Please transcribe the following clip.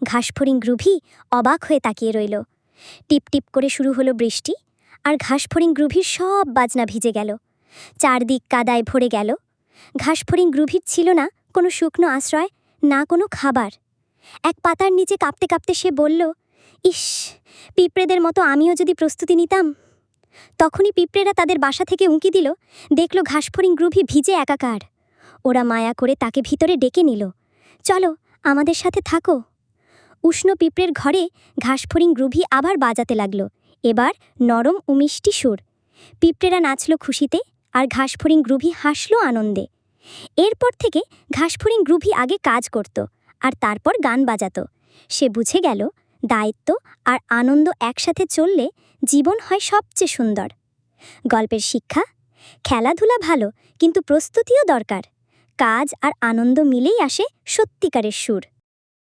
ঘাসফড়িং গ্রুভি অবাক হয়ে তাকিয়ে রইল। টিপ টিপ করে শুরু হলো বৃষ্টি, আর ঘাসফড়িং গ্রুভির সব বাজনা ভিজে গেল। চারদিক কাদায় ভরে গেল। ঘাসফড়িং গ্রুভির ছিল না কোনো শুকনো আশ্রয়, না কোনো খাবার। এক পাতার নিচে কাঁপতে কাঁপতে সে বলল, ইস, পিঁপড়েদের মতো আমিও যদি প্রস্তুতি নিতাম। তখনই পিঁপড়েরা তাদের বাসা থেকে উঁকি দিল, দেখল ঘাসফড়িং গ্রুভি ভিজে একাকার। ওরা মায়া করে তাকে ভিতরে ডেকে নিল, চলো আমাদের সাথে থাকো। উষ্ণ পিঁপড়ের ঘরে ঘাসফড়িং গ্রুভি আবার বাজাতে লাগল, এবার নরম ও মিষ্টি সুর। পিঁপড়েরা নাচল খুশিতে, আর ঘাসফড়িং গ্রুভি হাসল আনন্দে। এরপর থেকে ঘাসফড়িং গ্রুভি আগে কাজ করত, আর তারপর গান বাজাতো। সে বুঝে গেল, দায়িত্ব আর আনন্দ একসাথে চললে জীবন হয় সবচেয়ে সুন্দর। গল্পের শিক্ষা: খেলাধুলা ভালো, কিন্তু প্রস্তুতিও দরকার। কাজ আর আনন্দ মিলেই আসে সত্যিকারের সুর।